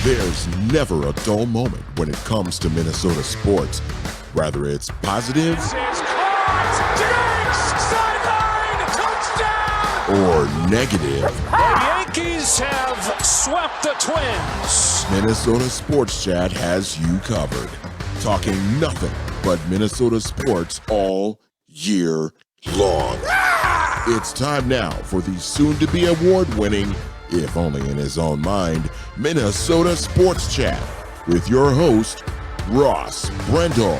There's never a dull moment when it comes to Minnesota sports. Whether it's positive or negative. The Yankees have swept the Twins. Minnesota Sports Chat has you covered. Talking nothing but Minnesota sports all year long. It's time now for the soon-to-be award-winning, if only in his own mind, Minnesota Sports Chat with your host, Ross Brendel.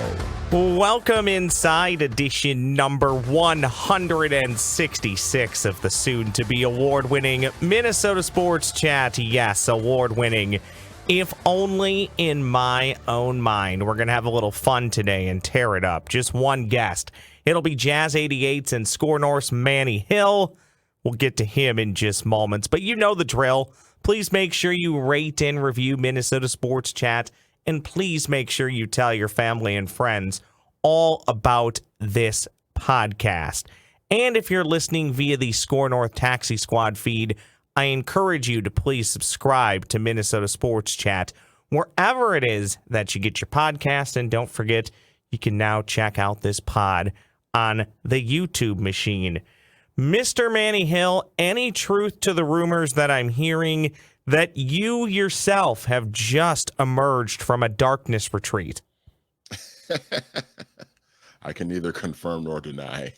Welcome inside edition number 166 of the soon-to-be award-winning Minnesota Sports Chat. Yes, award-winning, if only in my own mind. We're going to have a little fun today and tear it up. Just one guest. It'll be Jazz 88's and Score North's Manny Hill. We'll get to him in just moments, but you know the drill. Please make sure you rate and review Minnesota Sports Chat, and please make sure you tell your family and friends all about this podcast. And if you're listening via the Score North Taxi Squad feed, I encourage you to please subscribe to Minnesota Sports Chat wherever it is that you get your podcast. And don't forget, you can now check out this pod on the YouTube machine. Mr. Manny Hill, any truth to the rumors that I'm hearing that you yourself have just emerged from a darkness retreat? I can neither confirm nor deny.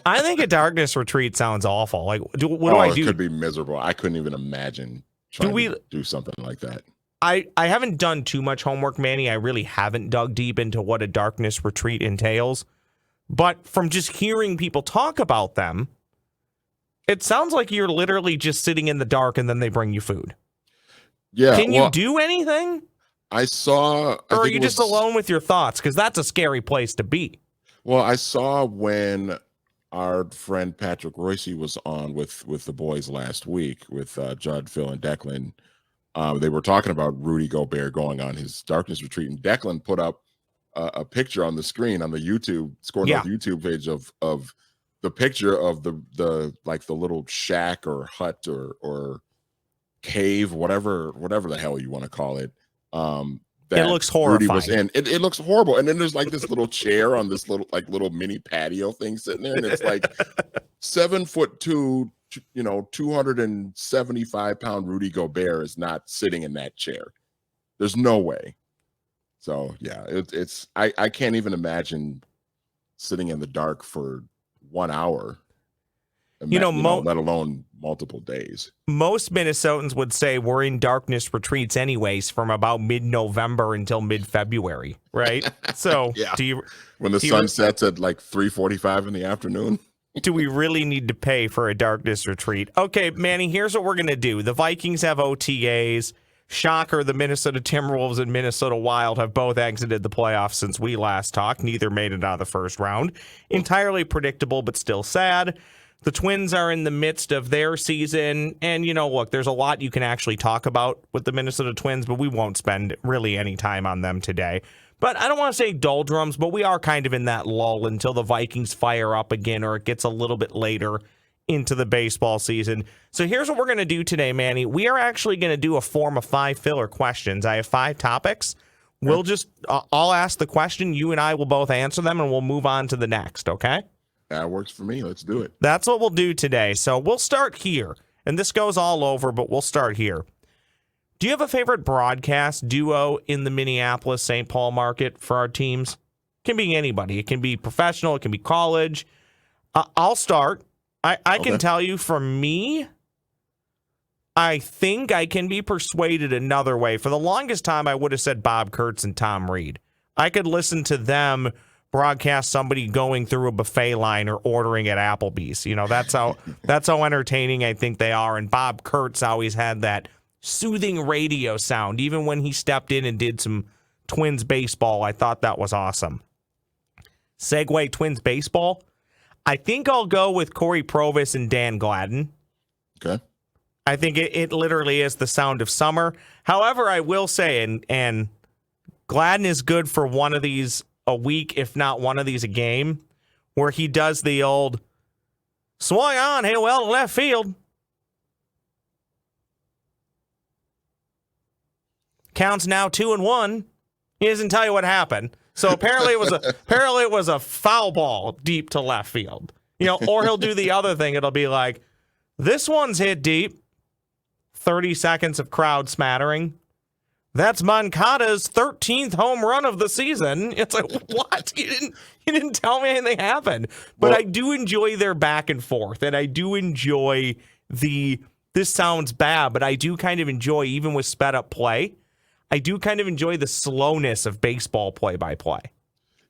I think a darkness retreat sounds awful. Like, what do I do? It could be miserable. I couldn't even imagine trying to do something like that. I haven't done too much homework, Manny. I really haven't dug deep into what a darkness retreat entails. But from just hearing people talk about them, it sounds like you're literally just sitting in the dark and then they bring you food. Yeah. Can you do anything? I saw... Or are you just alone with your thoughts? Because that's a scary place to be. Well, I saw when our friend Patrick Royce was on with the boys last week with Judd, Phil, and Declan. They were talking about Rudy Gobert going on his darkness retreat, and Declan put up a picture on the screen on the YouTube Score North YouTube page of the picture of the like the little shack or hut or cave, whatever the hell you want to call it. It looks horrifying. Rudy was in. It looks horrible. And then there's like this little chair on this little mini patio thing sitting there, and it's like 7'2", 275-pound Rudy Gobert is not sitting in that chair. There's no way. So yeah, it's I can't even imagine sitting in the dark for 1 hour. Let alone multiple days. Most Minnesotans would say we're in darkness retreats anyways from about mid-November until mid-February, right? So yeah. When the sun sets at like 3:45 in the afternoon. Do we really need to pay for a darkness retreat? Okay, Manny, here's what we're going to do. The Vikings have OTAs. Shocker, the Minnesota Timberwolves and Minnesota Wild have both exited the playoffs since we last talked. Neither made it out of the first round. Entirely predictable, but still sad. The Twins are in the midst of their season. And, look, there's a lot you can actually talk about with the Minnesota Twins, but we won't spend really any time on them today. But I don't want to say doldrums, but we are kind of in that lull until the Vikings fire up again or it gets a little bit later into the baseball season. So here's what we're going to do today, Manny. We are actually going to do a form of 5 filler questions. I have 5 topics. We'll just, I'll ask the question. You and I will both answer them, and we'll move on to the next, okay? That works for me. Let's do it. That's what we'll do today. So we'll start here. And this goes all over, but we'll start here. Do you have a favorite broadcast duo in the Minneapolis-St. Paul market for our teams? It can be anybody. It can be professional. It can be college. I'll start. I can tell you, for me, I think I can be persuaded another way. For the longest time, I would have said Bob Kurtz and Tom Reed. I could listen to them broadcast somebody going through a buffet line or ordering at Applebee's. That's how entertaining I think they are. And Bob Kurtz always had that soothing radio sound. Even when he stepped in and did some Twins baseball, I thought that was awesome. Segue Twins baseball. I think I'll go with Corey Provis and Dan Gladden. Okay. I think it literally is the sound of summer. However, I will say, and Gladden is good for one of these a week, if not one of these a game, where he does the old swung on, hey, well, left field. Count's now 2-1. He doesn't tell you what happened. So apparently it was a foul ball deep to left field. Or he'll do the other thing. It'll be like, this one's hit deep. 30 seconds of crowd smattering. That's Moncada's 13th home run of the season. It's like, what? You didn't tell me anything happened. But I do enjoy their back and forth, and I do enjoy this sounds bad, but I do kind of enjoy, even with sped up play, I do kind of enjoy the slowness of baseball play-by-play.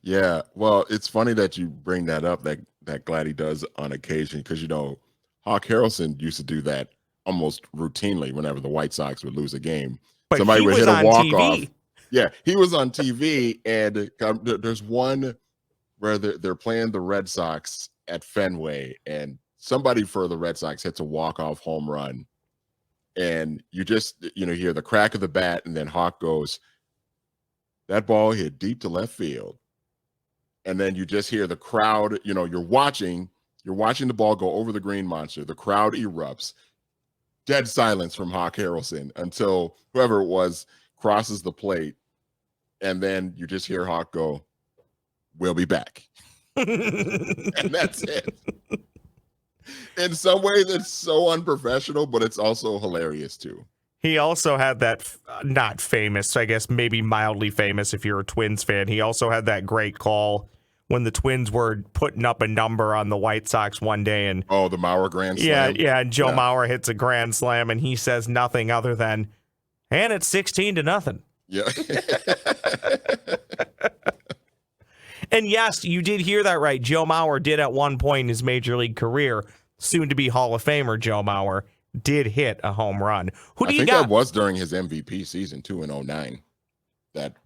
Yeah, well, it's funny that you bring that up, that Gladdy does on occasion, because, Hawk Harrelson used to do that almost routinely whenever the White Sox would lose a game. But somebody would hit a walk-off. Yeah, he was on TV, and there's one where they're playing the Red Sox at Fenway, and somebody for the Red Sox hits a walk-off home run, and you just, hear the crack of the bat, and then Hawk goes, that ball hit deep to left field. And then you just hear the crowd, you're watching the ball go over the green monster. The crowd erupts. Dead silence from Hawk Harrelson until whoever it was crosses the plate. And then you just hear Hawk go, we'll be back. And that's it. In some ways, it's so unprofessional, but it's also hilarious, too. He also had that, not famous, I guess maybe mildly famous if you're a Twins fan. He also had that great call when the Twins were putting up a number on the White Sox one day. And the Mauer grand slam. Yeah, and Joe Mauer hits a grand slam, and he says nothing other than, and it's 16-0. Yeah. And yes, you did hear that right. Joe Mauer did at one point in his major league career, soon-to-be Hall of Famer Joe Mauer, did hit a home run. Who do you got? I think that was during his MVP season, too, in 2009, that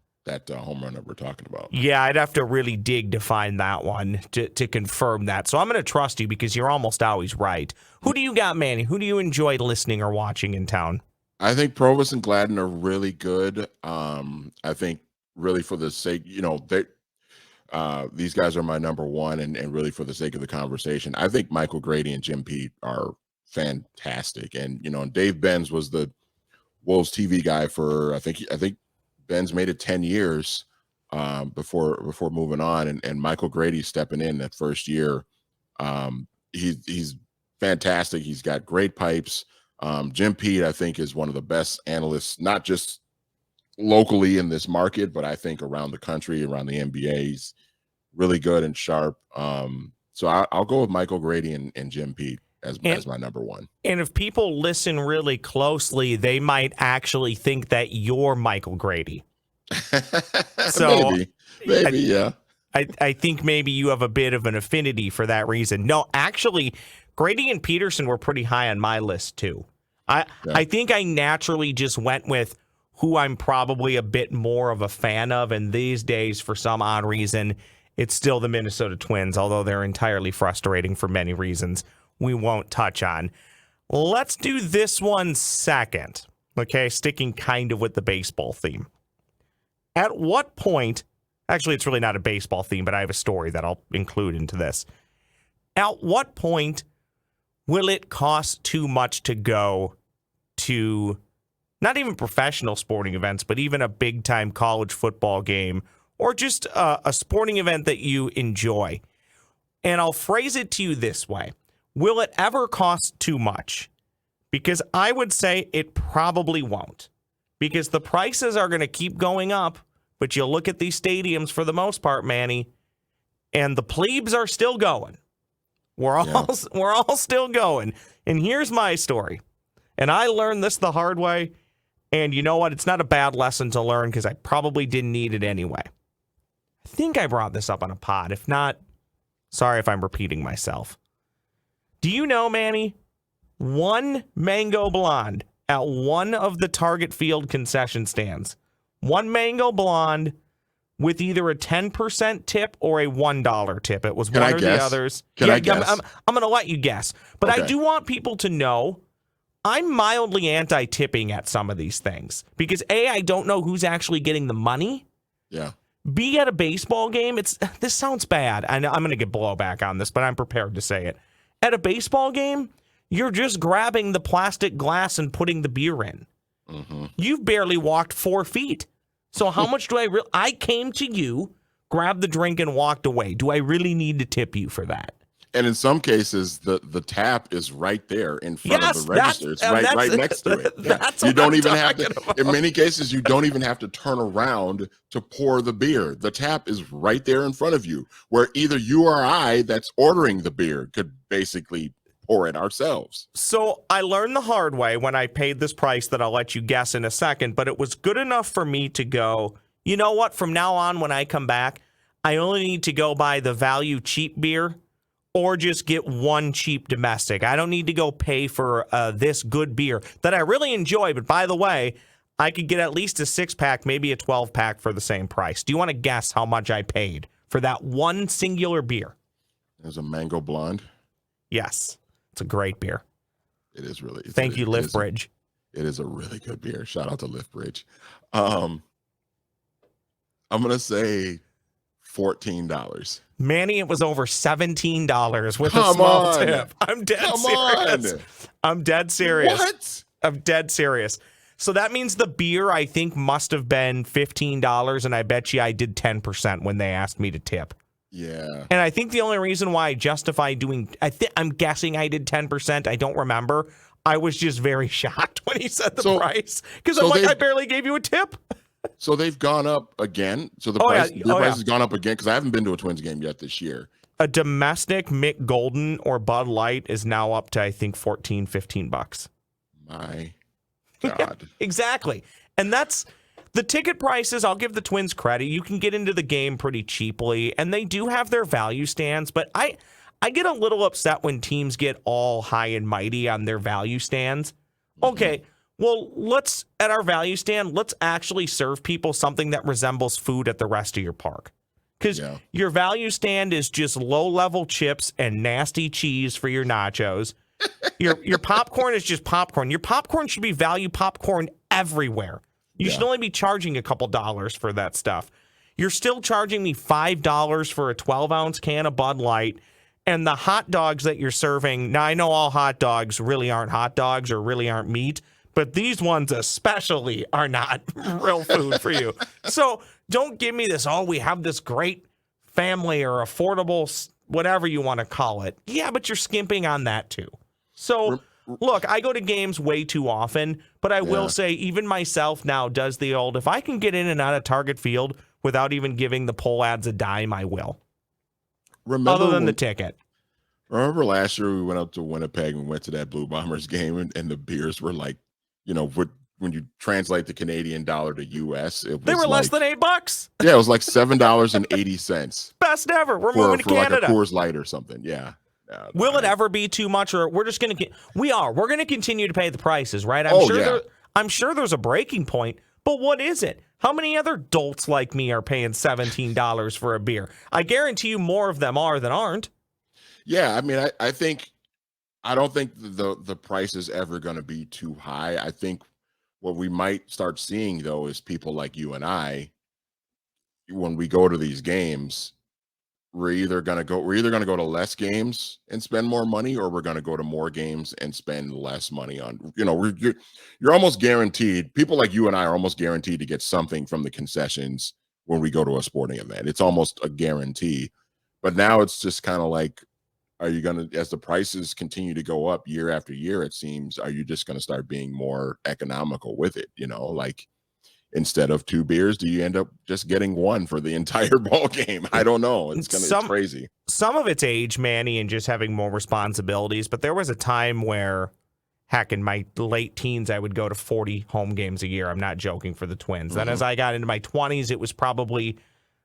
home run that we're talking about. Yeah, I'd have to really dig to find that one to confirm that. So I'm going to trust you because you're almost always right. Who do you got, Manny? Who do you enjoy listening or watching in town? I think Provis and Gladden are really good. I think really for the sake, these guys are my number one, and really for the sake of the conversation, I think Michael Grady and Jim Pete are fantastic. And Dave Benz was the Wolves TV guy for I think Benz made it 10 years before moving on, and Michael Grady stepping in that first year. He's fantastic. He's got great pipes. Jim Pete, I think, is one of the best analysts, not just locally in this market, but I think around the country, around the NBA. He's really good and sharp. So I'll go with Michael Grady and Jim Pete as my number one. And if people listen really closely, they might actually think that you're Michael Grady. So maybe, yeah. I think maybe you have a bit of an affinity for that reason. No, actually, Grady and Peterson were pretty high on my list too. I think I naturally just went with who I'm probably a bit more of a fan of, and these days, for some odd reason, it's still the Minnesota Twins, although they're entirely frustrating for many reasons we won't touch on. Let's do this one second, okay, sticking kind of with the baseball theme. At what point, actually it's really not a baseball theme, but I have a story that I'll include into this. At what point will it cost too much to go to not even professional sporting events, but even a big-time college football game or just a sporting event that you enjoy? And I'll phrase it to you this way. Will it ever cost too much? Because I would say it probably won't. Because the prices are going to keep going up, but you look at these stadiums for the most part, Manny, and the plebes are still going. We're all still going. And here's my story. And I learned this the hard way. And you know what? It's not a bad lesson to learn because I probably didn't need it anyway. I think I brought this up on a pod. If not, sorry if I'm repeating myself. Do you know, Manny, one mango blonde at one of the Target Field concession stands, one mango blonde with either a 10% tip or a $1 tip. It was one or the others. Can I guess? I'm going to let you guess. But okay. I do want people to know I'm mildly anti-tipping at some of these things because A, I don't know who's actually getting the money. Yeah. B, at a baseball game, this sounds bad. I know I'm going to get blowback on this, but I'm prepared to say it. At a baseball game, you're just grabbing the plastic glass and putting the beer in. You've barely walked 4 feet. So how much do I came to you, grabbed the drink, and walked away. Do I really need to tip you for that? And in some cases, the tap is right there in front of the register. It's right next to it. Yeah. You don't even have to. In many cases, you don't even have to turn around to pour the beer. The tap is right there in front of you, where either you or I that's ordering the beer could basically pour it ourselves. So I learned the hard way when I paid this price that I'll let you guess in a second, but it was good enough for me to go, you know what? From now on, when I come back, I only need to go buy the value cheap beer or just get one cheap domestic. I don't need to go pay for this good beer that I really enjoy. But by the way, I could get at least a 6-pack, maybe a 12-pack for the same price. Do you want to guess how much I paid for that one singular beer? There's a Mango Blonde. Yes. It's a great beer. It is really. Thank you, Lift Bridge. It is a really good beer. Shout out to Lift Bridge. I'm going to say $14. Manny, it was over $17 with a small tip. I'm dead serious. I'm dead serious. What? I'm dead serious. So that means the beer, I think, must have been $15, and I bet you I did 10% when they asked me to tip. Yeah. And I think the only reason why I justify doing, I'm guessing I did 10%. I don't remember. I was just very shocked when he said the price. Because I'm like, I barely gave you a tip. So they've gone up again. So the price has gone up again because I haven't been to a Twins game yet this year. A domestic Mick Golden or Bud Light is now up to, I think, $14-15. My God. Exactly. And that's the ticket prices. I'll give the Twins credit. You can get into the game pretty cheaply, and they do have their value stands. But I get a little upset when teams get all high and mighty on their value stands. Okay. Well, at our value stand, let's actually serve people something that resembles food at the rest of your park. Because your value stand is just low-level chips and nasty cheese for your nachos. Your popcorn is just popcorn. Your popcorn should be value popcorn everywhere. You should only be charging a couple dollars for that stuff. You're still charging me $5 for a 12-ounce can of Bud Light. And the hot dogs that you're serving, now I know all hot dogs really aren't hot dogs or really aren't meat, but these ones especially are not real food for you. So don't give me this, we have this great family or affordable, whatever you want to call it. Yeah, but you're skimping on that too. So look, I go to games way too often, but I will say even myself now does the old, if I can get in and out of Target Field without even giving the poll ads a dime, I will. Other than the ticket. Remember last year we went up to Winnipeg and went to that Blue Bombers game and the beers were like, when you translate the Canadian dollar to US, they were less than $8. Yeah, it was like $7.80. Best ever. We're moving to Canada. Like a Coors Light or something. Yeah. Will it ever be too much, or we're just going to? We're going to continue to pay the prices, right? I'm sure there's a breaking point, but what is it? How many other dolts like me are paying $17 for a beer? I guarantee you more of them are than aren't. Yeah, I mean, I don't think the price is ever going to be too high. I think what we might start seeing, though, is people like you and I, when we go to these games, we're either going to go to less games and spend more money, or we're going to go to more games and spend less money on, you're almost guaranteed. People like you and I are almost guaranteed to get something from the concessions when we go to a sporting event. It's almost a guarantee. But now it's just kind of like, are you going to, as the prices continue to go up year after year, it seems, are you just going to start being more economical with it? Like instead of 2 beers, do you end up just getting 1 for the entire ball game? I don't know. It's crazy. Some of it's age, Manny, and just having more responsibilities. But there was a time where, heck, in my late teens, I would go to 40 home games a year. I'm not joking, for the Twins. Then as I got into my 20s, it was probably,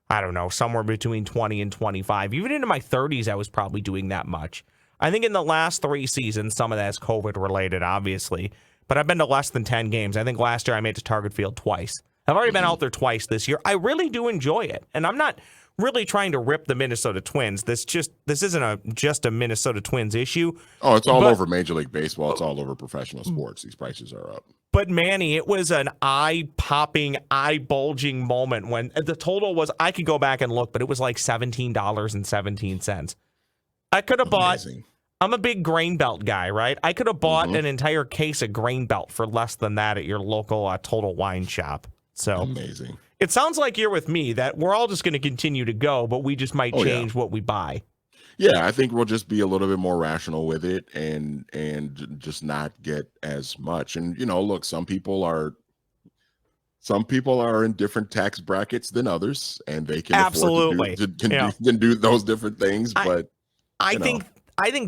I don't know, somewhere between 20 and 25. Even into my 30s, I was probably doing that much. I think in the last 3 seasons, some of that's COVID related, obviously, but I've been to less than 10 games. I think last year I made it to Target Field twice. I've already been out there twice this year. I really do enjoy it. And I'm not really trying to rip the Minnesota Twins. This isn't just a Minnesota Twins issue. Oh, it's all over Major League Baseball. It's all over professional sports. These prices are up. But Manny, it was an eye-popping, eye-bulging moment when the total was, I could go back and look, but it was like $17.17. I could have bought I'm a big Grain Belt guy, right? I could have bought Mhm. an entire case of Grain Belt for less than that at your local Total Wine shop. So Amazing. it sounds like you're with me that we're all just going to continue to go, but we just might Oh, yeah. change what we buy. Yeah, I think we'll just be a little bit more rational with it and just not get as much. And look, some people are in different tax brackets than others, and they can Absolutely. afford can do those different things. But I think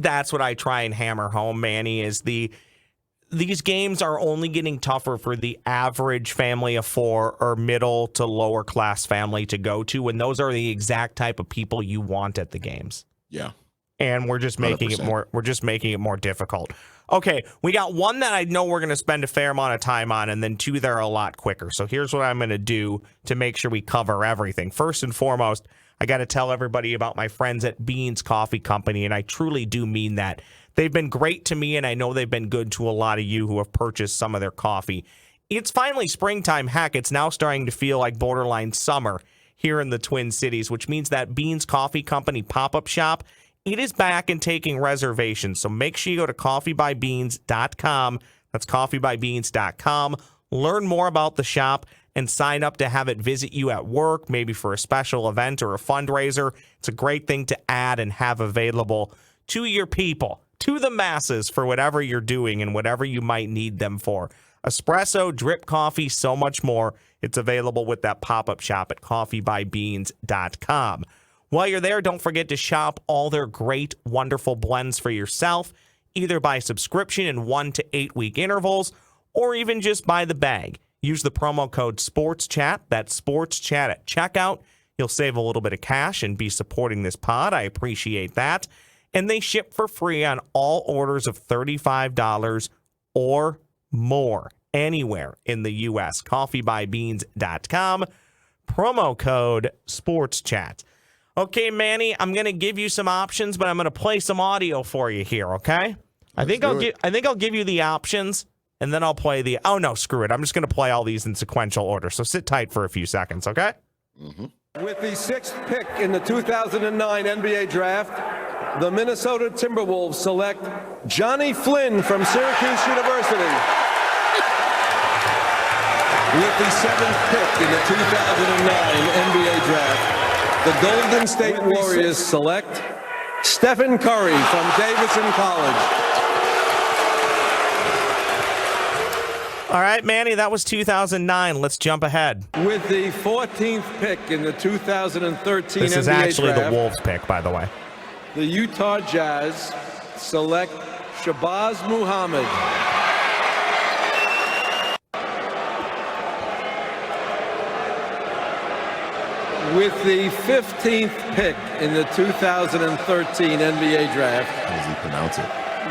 that's what I try and hammer home, Manny, is these games are only getting tougher for the average family of four or middle to lower class family to go to, and those are the exact type of people you want at the games. yeah, And we're just making 100%. it more difficult. Okay, we got one that I know we're going to spend a fair amount of time on, and then two that are a lot quicker. So here's what I'm going to do to make sure we cover everything. First and foremost, I got to tell everybody about my friends at Beans Coffee Company, and I truly do mean that. They've been great to me, and I know they've been good to a lot of you who have purchased some of their coffee. It's finally springtime. Heck, it's now starting to feel like borderline summer here in the Twin Cities, which means that Beans Coffee Company pop-up shop, it is back and taking reservations. So make sure you go to coffeebybeans.com. That's coffeebybeans.com. Learn more about the shop and sign up to have it visit you at work, maybe for a special event or a fundraiser. It's a great thing to add and have available to your people, to the masses, for whatever you're doing and whatever you might need them for. Espresso, drip coffee, so much more. It's available with that pop-up shop at coffeebybeans.com. While you're there, don't forget to shop all their great, wonderful blends for yourself, either by subscription in 1 to 8 week intervals, or even just by the bag. Use the promo code SPORTSCHAT, that's SPORTSCHAT at checkout. You'll save a little bit of cash and be supporting this pod. I appreciate that. And they ship for free on all orders of $35 or more anywhere in the U.S. Coffeebybeans.com, promo code SPORTSCHAT. Okay, Manny, I'm going to give you some options, but I'm going to play some audio for you here, okay? I think I'll give you the options, and then I'll play the... Oh, no, screw it. I'm just going to play all these in sequential order, so sit tight for a few seconds, okay? Mm-hmm. With the 6th pick in the 2009 NBA Draft, the Minnesota Timberwolves select Johnny Flynn from Syracuse University. With the 7th pick in the 2009 NBA Draft, the Golden State Warriors select Stephen Curry from Davidson College. All right, Manny, that was 2009. Let's jump ahead. With the 14th pick in the 2013 This is NBA actually Draft, the Wolves pick, by the way. the Utah Jazz select Shabazz Muhammad. With the 15th pick in the 2013 NBA Draft, How does he pronounce it?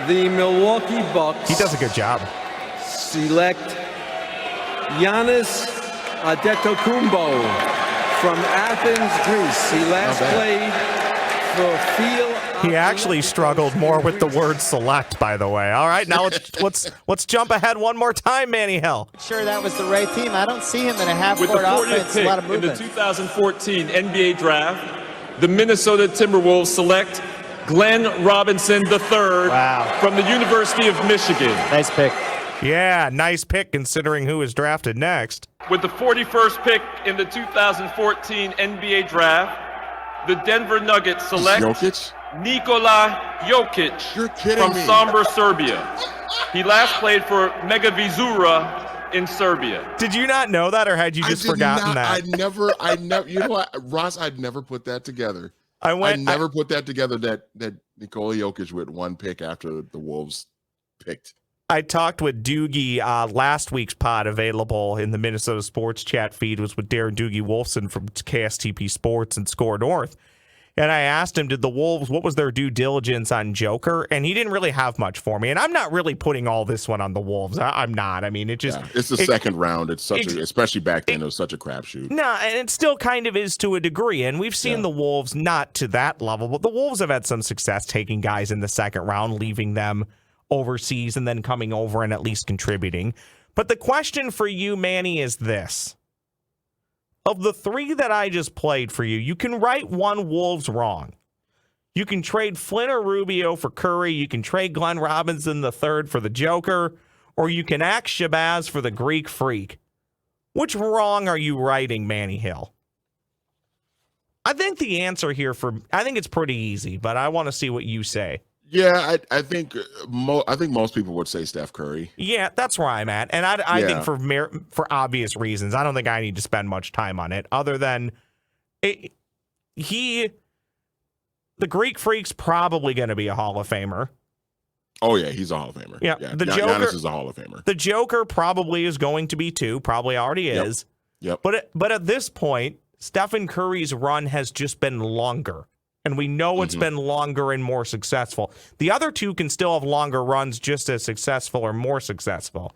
the Milwaukee Bucks He does a good job. select Giannis Antetokounmpo from Athens, Greece. He last Not played for Field. He actually struggled more with the word select, by the way. All right, now let's jump ahead one more time, Manny Hill. Sure, that was the right team. I don't see him in a With the half-court 40th offense. A pick lot of in the movement. 2014 NBA Draft, the Minnesota Timberwolves select Glenn Robinson III Wow. from the University of Michigan. Nice pick. Yeah, nice pick considering who is drafted next. With the 41st pick in the 2014 NBA Draft, the Denver Nuggets select Jokic? Nikola Jokic You're kidding from me. Sombor, Serbia. He last played for Mega Vizura in Serbia. Did you not know that, or had you just forgotten that? I never, you know what, Ross, I'd never put that together. I I never put that together that Nikola Jokic with one pick after the Wolves picked. I talked with Doogie last week's pod, available in the Minnesota Sports Chat feed, was with Darren Doogie Wolfson from KSTP Sports and Score North. And I asked him, did the Wolves, what was their due diligence on Joker? And he didn't really have much for me. And I'm not really putting all this one on the Wolves. I'm not. I mean, it just... Yeah, it's the second round. It's such a, especially back then, it was such a crapshoot. No, and it still kind of is to a degree. And we've seen the Wolves not to that level, but the Wolves have had some success taking guys in the second round, leaving them overseas and then coming over and at least contributing. But the question for you, Manny, is this. Of the three that I just played for you, you can write one Wolves wrong. You can trade Flynn or Rubio for Curry. You can trade Glenn Robinson III for the Joker, or you can axe Shabazz for the Greek Freak. Which wrong are you righting, Manny Hill? I think the answer here I think it's pretty easy, but I want to see what you say. Yeah, I think most people would say Steph Curry. Yeah, that's where I'm at, and I think for obvious reasons, I don't think I need to spend much time on it. Other than the Greek Freak's probably going to be a Hall of Famer. Oh yeah, he's a Hall of Famer. Yeah, the Joker, Giannis is a Hall of Famer. The Joker probably is going to be too. Probably already is. Yep. But at this point, Stephen Curry's run has just been longer. And we know it's been longer and more successful. The other two can still have longer runs just as successful or more successful.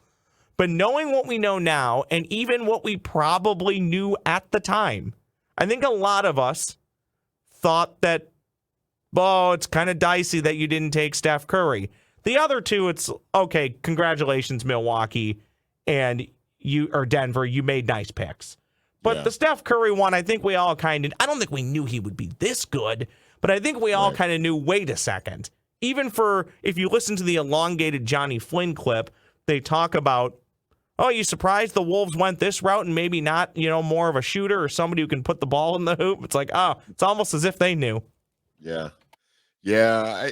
But knowing what we know now, and even what we probably knew at the time, I think a lot of us thought that, it's kind of dicey that you didn't take Steph Curry. The other two, it's, okay, congratulations, Milwaukee, and Denver, you made nice picks. But the Steph Curry one, I think we all I don't think we knew he would be this good, but I think we all kind of knew, wait a second. Even if you listen to the elongated Johnny Flynn clip, they talk about, you surprised the Wolves went this route and maybe not, more of a shooter or somebody who can put the ball in the hoop. It's like, it's almost as if they knew. Yeah. Yeah, I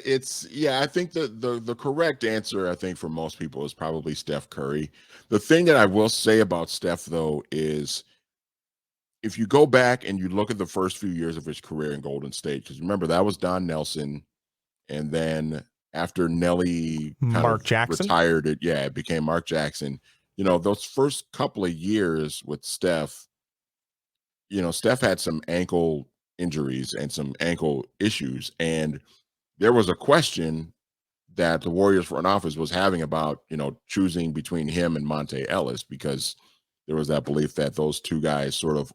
think the correct answer, I think, for most people is probably Steph Curry. The thing that I will say about Steph, though, is if you go back and you look at the first few years of his career in Golden State, because remember, that was Don Nelson, and then after Nelly Mark Jackson retired, it became Mark Jackson. Those first couple of years with Steph, Steph had some ankle injuries and some ankle issues, and there was a question that the Warriors front office was having about, choosing between him and Monte Ellis, because there was that belief that those two guys sort of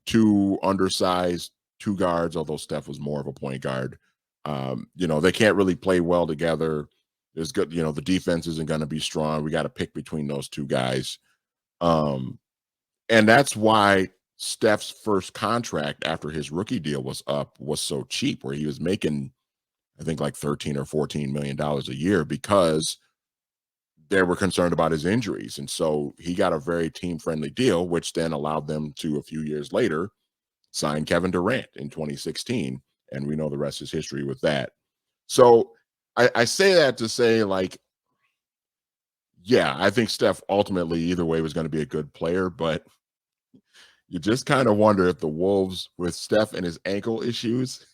two undersized two guards, although Steph was more of a point guard. They can't really play well together. There's good, the defense isn't going to be strong. We got to pick between those two guys. And that's why Steph's first contract after his rookie deal was up was so cheap, where he was making, I think, like $13 or $14 million a year, because they were concerned about his injuries. And so he got a very team-friendly deal, which then allowed them to, a few years later, sign Kevin Durant in 2016. And we know the rest is history with that. So I say that to say, like, I think Steph ultimately either way was going to be a good player, but you just kind of wonder if the Wolves, with Steph and his ankle issues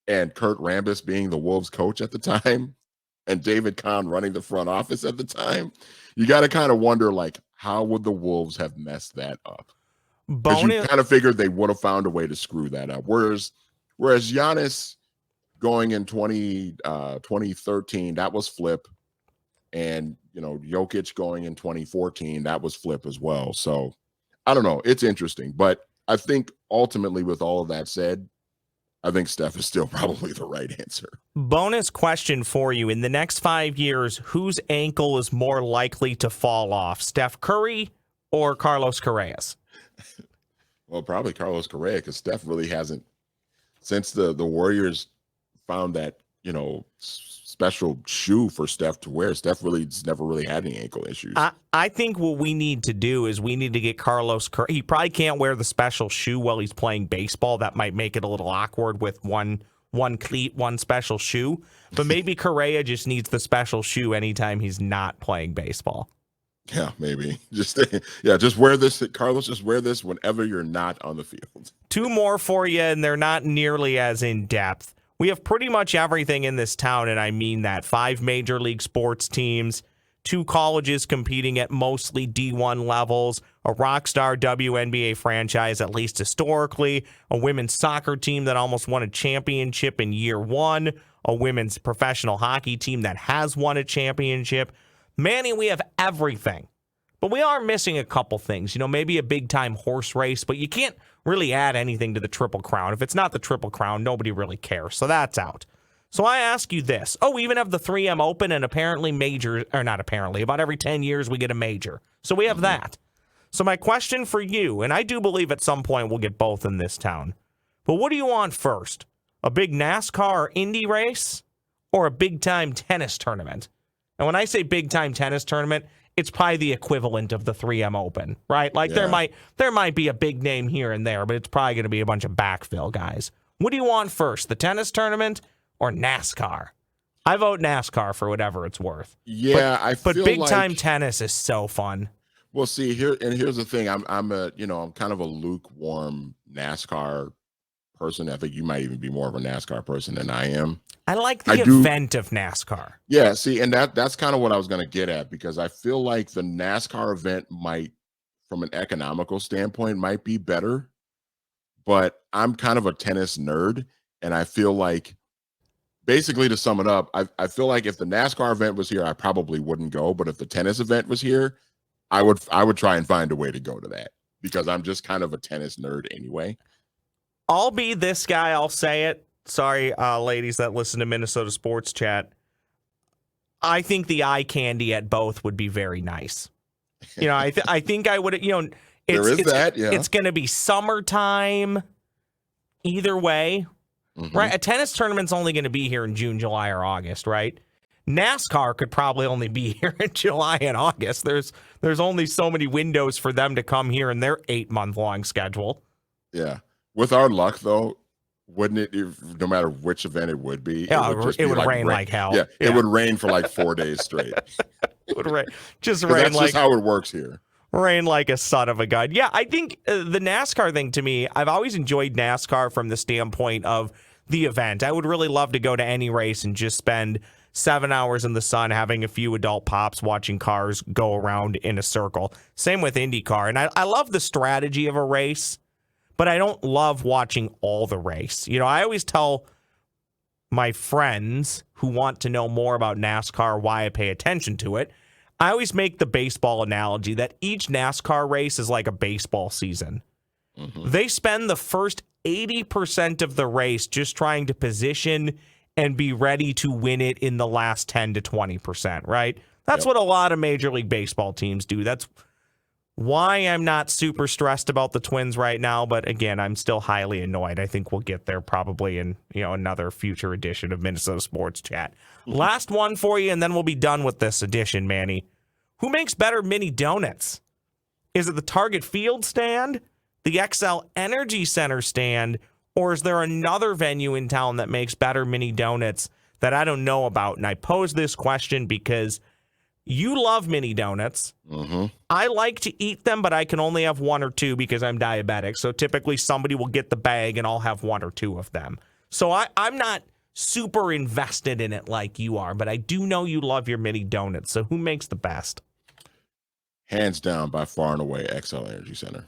and Kurt Rambis being the Wolves coach at the time and David Kahn running the front office at the time, you got to kind of wonder, like, how would the Wolves have messed that up? Because you kind of figured they would have found a way to screw that up. Whereas Giannis going in 2013, that was flip. And, Jokic going in 2014, that was flip as well. So I don't know. It's interesting. But I think ultimately, with all of that said, I think Steph is still probably the right answer. Bonus question for you. In the next 5 years, whose ankle is more likely to fall off, Steph Curry or Carlos Correa's? Well, probably Carlos Correa, because Steph really hasn't, since the Warriors found that, special shoe for Steph to wear, Steph really's never really had any ankle issues. I think what we need to do is we need to get Carlos Correa. He probably can't wear the special shoe while he's playing baseball. That might make it a little awkward with one cleat, one special shoe. But maybe Correa just needs the special shoe anytime he's not playing baseball. Yeah, maybe. Just wear this. Carlos, just wear this whenever you're not on the field. Two more for you, and they're not nearly as in-depth. We have pretty much everything in this town, and I mean that. 5 major league sports teams, 2 colleges competing at mostly D1 levels, a rock star WNBA franchise, at least historically, a women's soccer team that almost won a championship in year 1, a women's professional hockey team that has won a championship. Manny, we have everything. But we are missing a couple things. Maybe a big-time horse race, but you can't really add anything to the Triple Crown. If it's not the Triple Crown, nobody really cares. So that's out. So I ask you this. We even have the 3M Open, and apparently about every 10 years we get a major. So we have that. So my question for you, and I do believe at some point we'll get both in this town, but what do you want first? A big NASCAR or Indy race or a big-time tennis tournament? And when I say big-time tennis tournament, it's probably the equivalent of the 3M Open, right? Like there might be a big name here and there, but it's probably going to be a bunch of backfill guys. What do you want first, the tennis tournament or NASCAR? I vote NASCAR for whatever it's worth. Yeah, but big-time tennis is so fun. Well, see, here's the thing. I'm kind of a lukewarm NASCAR person. I think you might even be more of a NASCAR person than I am. I like the event of NASCAR. Yeah, see, and that's kind of what I was going to get at, because I feel like the NASCAR event might, from an economical standpoint, might be better. But I'm kind of a tennis nerd, and I feel like, basically to sum it up, I feel like if the NASCAR event was here, I probably wouldn't go. But if the tennis event was here, I would try and find a way to go to that, because I'm just kind of a tennis nerd anyway. I'll be this guy. I'll say it. Sorry, ladies that listen to Minnesota Sports Chat. I think the eye candy at both would be very nice. You know, I think I would. You know, it's going to be summertime. Either way, right? A tennis tournament's only going to be here in June, July, or August, right? NASCAR could probably only be here in July and August. There's only so many windows for them to come here in their 8-month-long schedule. Yeah. With our luck, though, wouldn't it, no matter which event it would be, it would rain like hell. Yeah, it would rain for like 4 days straight. It would rain. That's just how it works here. Rain like a son of a gun. Yeah, I think the NASCAR thing, to me, I've always enjoyed NASCAR from the standpoint of the event. I would really love to go to any race and just spend 7 hours in the sun having a few adult pops watching cars go around in a circle. Same with IndyCar. And I love the strategy of a race, but I don't love watching all the race. You know, I always tell my friends who want to know more about NASCAR why I pay attention to it. I always make the baseball analogy that each NASCAR race is like a baseball season. They spend the first 80% of the race just trying to position and be ready to win it in the last 10 to 20%, right? That's what a lot of Major League Baseball teams do. That's why I'm not super stressed about the Twins right now, but again, I'm still highly annoyed. I think we'll get there probably in, another future edition of Minnesota Sports Chat. Last one for you, and then we'll be done with this edition, Manny. Who makes better mini donuts? Is it the Target Field stand, the XL Energy Center stand, or is there another venue in town that makes better mini donuts that I don't know about? And I pose this question because you love mini donuts. I like to eat them, but I can only have one or two because I'm diabetic. So typically somebody will get the bag and I'll have one or two of them. So I'm not super invested in it like you are, but I do know you love your mini donuts. So who makes the best? Hands down, by far and away, XL Energy Center.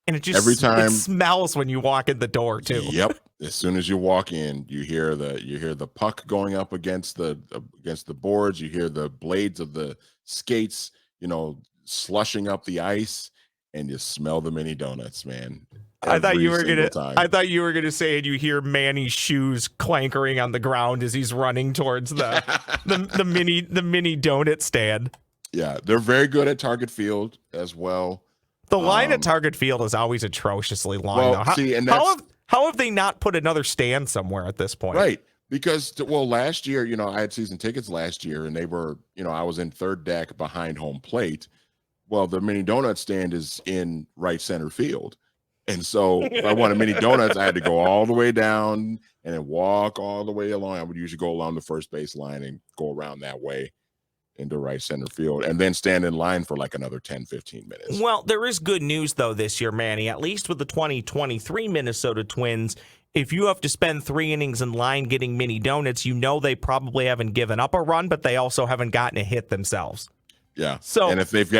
And it just every time it smells when you walk in the door too. Yep. As soon as you walk in, you hear the puck going up against the boards. You hear the blades of the skates, slushing up the ice, and you smell the mini donuts, man. I thought you were gonna say, and you hear Manny's shoes clankering on the ground as he's running towards the mini donut stand. Yeah, they're very good at Target Field as well. The line at Target Field is always atrociously long. Well, how have they not put another stand somewhere at this point? Right, because last year, I had season tickets last year, and they were, I was in third deck behind home plate. Well, the mini donut stand is in right center field, and so if I wanted mini donuts, I had to go all the way down and then walk all the way along. I would usually go along the first base line and go around that way into right center field, and then stand in line for like another 10, 15 minutes. Well, there is good news, though, this year, Manny, at least with the 2023 Minnesota Twins. If you have to spend 3 innings in line getting mini donuts, they probably haven't given up a run, but they also haven't gotten a hit themselves. Yeah. So, and if they've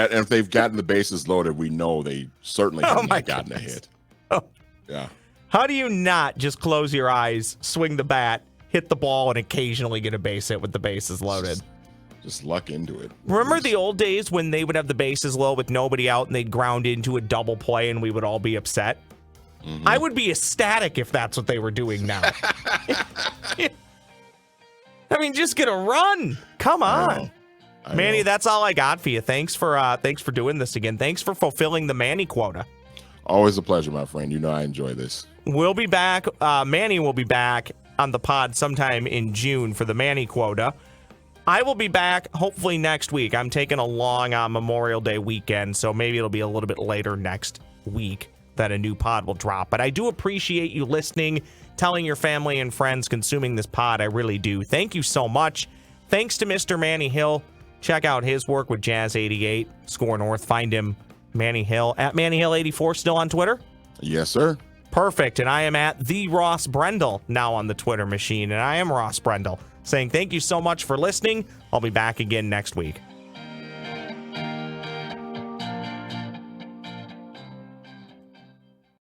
gotten the bases loaded, we know they certainly haven't gotten a hit. Oh. Yeah. How do you not just close your eyes, swing the bat, hit the ball, and occasionally get a base hit with the bases loaded? Just luck into it. Remember the old days when they would have the bases low with nobody out and they'd ground into a double play and we would all be upset? I would be ecstatic if that's what they were doing now. I mean, just get a run. Come on. Manny, that's all I got for you. Thanks for doing this again. Thanks for fulfilling the Manny quota. Always a pleasure, my friend. You know I enjoy this. We'll be back. Manny will be back on the pod sometime in June for the Manny quota. I will be back hopefully next week. I'm taking a long Memorial Day weekend, so maybe it'll be a little bit later next week that a new pod will drop. But I do appreciate you listening, telling your family and friends, consuming this pod. I really do. Thank you so much. Thanks to Mr. Manny Hill. Check out his work with Jazz 88, Score North. Find him, Manny Hill, at Manny Hill 84, still on Twitter? Yes, sir. Perfect. And I am at the Ross Brendel now on the Twitter machine. And I am Ross Brendel saying thank you so much for listening. I'll be back again next week.